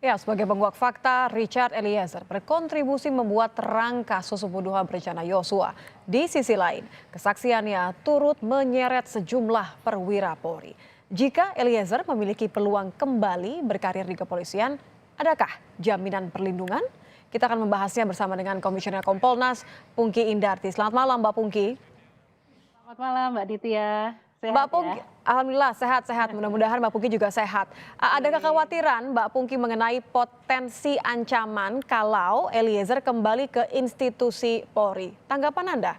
Ya, sebagai penguak fakta, Richard Eliezer berkontribusi membuat terang kasus pembunuhan berencana Yosua. Di sisi lain, kesaksiannya turut menyeret sejumlah perwira Polri. Jika Eliezer memiliki peluang kembali berkarir di kepolisian, adakah jaminan perlindungan? Kita akan membahasnya bersama dengan Komisioner Kompolnas, Pungki Indarti. Selamat malam, Mbak Pungki. Selamat malam Mbak Ditya, Mbak sehat Pungki, ya? alhamdulillah sehat-sehat. Mudah-mudahan Mbak Pungki juga sehat. Ada Amin. kekhawatiran Mbak Pungki mengenai potensi ancaman kalau Eliezer kembali ke institusi Polri. Tanggapan Anda?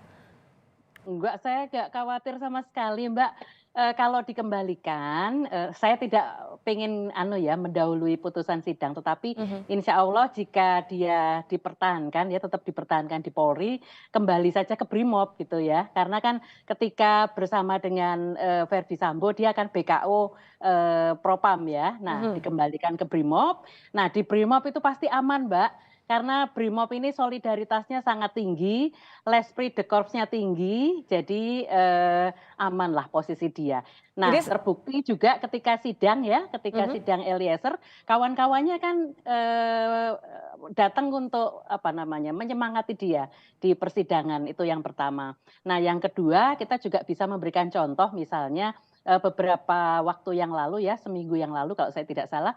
Enggak, saya nggak khawatir sama sekali Mbak. Kalau dikembalikan, saya tidak pengen mendahului putusan sidang, tetapi Mhm. insya Allah jika dia dipertahankan, ya tetap dipertahankan di Polri, kembali saja ke Brimob gitu ya. Karena kan ketika bersama dengan Verdi Sambo, dia akan BKO Propam ya. Nah, Mhm. dikembalikan ke Brimob. Nah, di Brimob itu pasti aman Mbak. Karena Brimob ini solidaritasnya sangat tinggi, l'esprit de corps-nya tinggi, jadi amanlah posisi dia. Jadi, Nah, terbukti juga ketika sidang ya, ketika mhm. sidang Eliezer, kawan-kawannya kan datang untuk menyemangati dia di persidangan, itu yang pertama. Nah, yang kedua kita juga bisa memberikan contoh misalnya beberapa waktu yang lalu ya, seminggu yang lalu kalau saya tidak salah,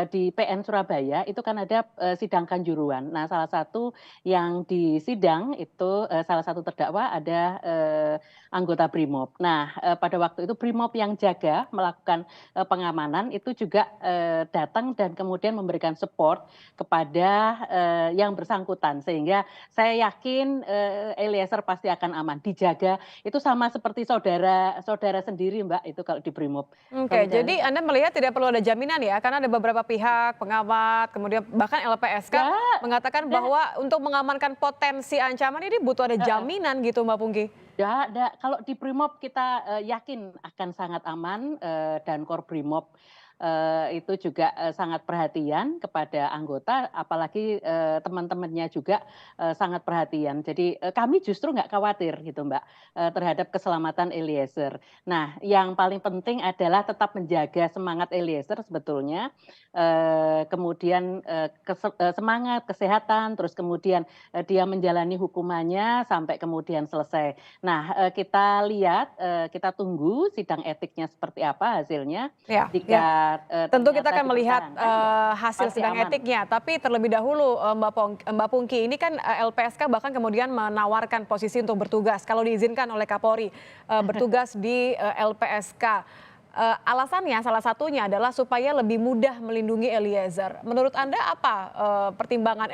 di PN Surabaya itu kan ada sidang Kanjuruhan. Nah, salah satu yang disidang itu salah satu terdakwa ada anggota Brimob. Nah, pada waktu itu Brimob yang jaga melakukan pengamanan itu juga datang dan kemudian memberikan support kepada yang bersangkutan sehingga saya yakin Eliezer pasti akan aman dijaga. Itu sama seperti saudara sendiri Mbak itu kalau di Brimob. Oke, Saudara jadi Anda melihat tidak perlu ada jaminan ya, karena ada beberapa pihak, pengamat, kemudian bahkan LPSK enggak, mengatakan enggak, bahwa untuk mengamankan potensi ancaman ini butuh ada heeh. jaminan gitu, Mbak Pungki. Nggak, kalau di Brimob kita, yakin akan sangat aman, dan Korbrimob, itu juga, sangat perhatian kepada anggota, apalagi, teman-temannya juga, sangat perhatian. Jadi, kami justru nggak khawatir gitu, Mbak, terhadap keselamatan Eliezer. Nah, yang paling penting adalah tetap menjaga semangat Eliezer sebetulnya, kemudian, semangat, kesehatan, terus kemudian, dia menjalani hukumannya sampai kemudian selesai. Nah, kita lihat, kita tunggu sidang etiknya seperti apa hasilnya. Ya, ya. Jika, Tentu kita ternyata akan melihat dipertahankan ya hasil pasti sidang aman. etiknya, tapi terlebih dahulu Mbak Pungki ini kan LPSK bahkan kemudian menawarkan posisi untuk bertugas kalau diizinkan oleh Kapolri bertugas di LPSK. Alasannya salah satunya adalah supaya lebih mudah melindungi Eliezer. Menurut Anda apa pertimbangan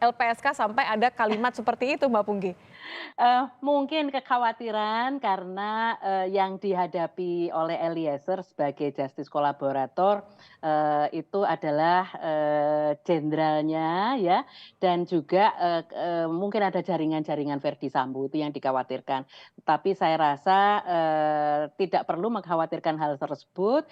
LPSK sampai ada kalimat seperti itu, Mbak Pungki? Mungkin kekhawatiran karena, yang dihadapi oleh Eliezer sebagai justice kolaborator, itu adalah, jenderalnya ya, dan juga, mungkin ada jaringan-jaringan Verdi Sambo itu yang dikhawatirkan. Tapi saya rasa, tidak perlu mengkhawatirkan hal tersebut,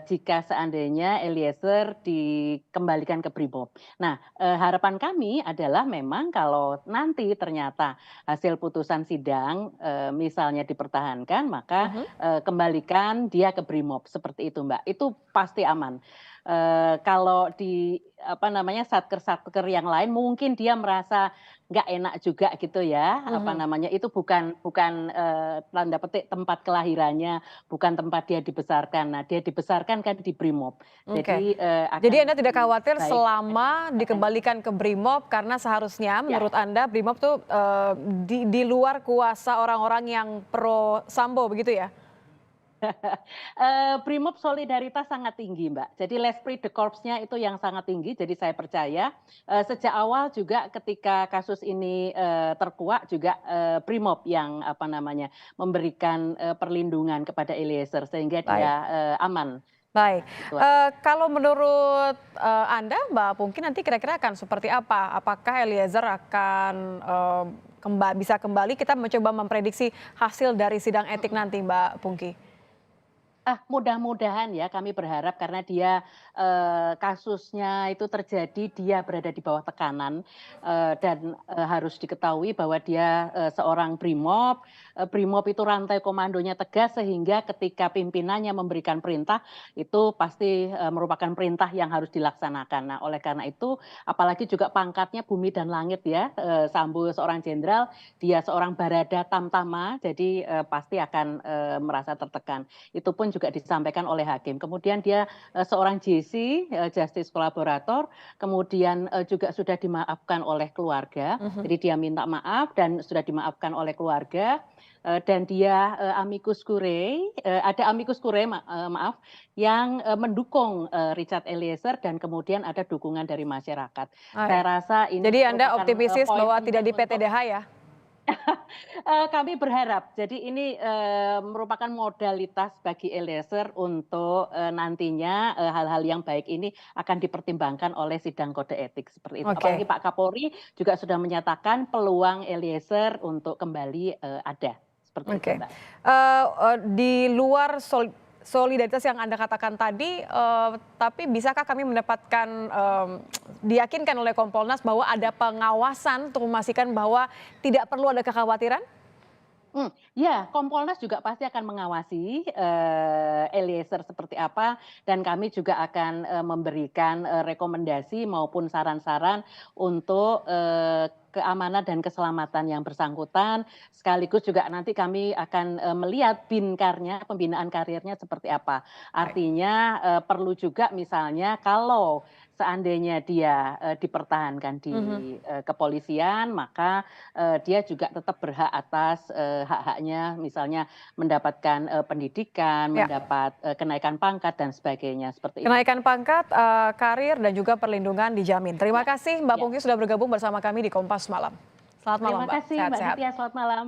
jika seandainya Eliezer dikembalikan ke Brimob. Nah, harapan kami adalah memang kalau nanti ternyata hasil putusan sidang, misalnya dipertahankan, maka, Mhm. kembalikan dia ke Brimob, seperti itu, Mbak. Itu pasti aman. Kalau di, satker-satker yang lain mungkin dia merasa nggak enak juga gitu ya, Mhm. itu bukan bukan, tanda petik tempat kelahirannya, bukan tempat dia dibesarkan. Nah, dia dibesarkan kan di Brimob. Oke. Jadi, Jadi akan Anda tidak lebih khawatir baik selama heeh, dikembalikan ke Brimob karena seharusnya ya. menurut Anda Brimob tuh, di luar kuasa orang-orang yang pro Sambo begitu ya? Brimob solidaritas sangat tinggi, Mbak. Jadi l'esprit de corps-nya itu yang sangat tinggi, jadi saya percaya, sejak awal juga ketika kasus ini, terkuak juga, Brimob yang memberikan, perlindungan kepada Eliezer sehingga dia, Baik. aman. Baik, Itu aja. kalau menurut, Anda, Mbak Pungki nanti kira-kira akan seperti apa? Apakah Eliezer akan, bisa kembali kita mencoba memprediksi hasil dari sidang etik Mhm. nanti, Mbak Pungki? Mudah-mudahan ya kami berharap karena dia, kasusnya itu terjadi dia berada di bawah tekanan, dan, harus diketahui bahwa dia, seorang brimob, brimob itu rantai komandonya tegas sehingga ketika pimpinannya memberikan perintah itu pasti, merupakan perintah yang harus dilaksanakan. Nah oleh karena itu apalagi juga pangkatnya bumi dan langit ya, Sambo seorang jenderal, dia seorang barada tamtama jadi, pasti akan, merasa tertekan. Itu pun juga disampaikan oleh hakim. Kemudian dia, seorang JC, justice kolaborator, kemudian, juga sudah dimaafkan oleh keluarga. Mhm. Jadi dia minta maaf dan sudah dimaafkan oleh keluarga, dan dia, amicus curiae, ada amicus curiae maaf, yang, mendukung, Richard Eliezer dan kemudian ada dukungan dari masyarakat. Saya Baik. rasa ini Jadi Anda merupakan, optimistis poin bahwa tidak penting di untuk PTDH ya? Kami berharap. Jadi ini, merupakan modalitas bagi Eliezer untuk, nantinya, hal-hal yang baik ini akan dipertimbangkan oleh sidang kode etik seperti itu. Apalagi Oke. Pak Kapolri juga sudah menyatakan peluang Eliezer untuk kembali, ada. Seperti itu, Oke, Mbak. di luar solidaritas yang Anda katakan tadi, tapi bisakah kami mendapatkan, diyakinkan oleh Kompolnas bahwa ada pengawasan untuk memastikan bahwa tidak perlu ada kekhawatiran? Ya, Kompolnas juga pasti akan mengawasi, Eliezer seperti apa dan kami juga akan, memberikan, rekomendasi maupun saran-saran untuk, keamanan dan keselamatan yang bersangkutan, sekaligus juga nanti kami akan, melihat pembinaan karirnya seperti apa. Baik. Artinya, perlu juga misalnya kalau seandainya dia, dipertahankan di, Mhm. kepolisian, maka dia juga tetap berhak atas, hak-haknya misalnya mendapatkan, pendidikan, Ya, mendapat, kenaikan pangkat dan sebagainya, seperti itu. kenaikan pangkat, karir dan juga perlindungan dijamin. Terima Ya, kasih Mbak ya. Pungki sudah bergabung bersama kami di Kompas Malam. Selamat malam Terima Mbak, kasih Mbak sehat-sehat. Nitya, selamat malam.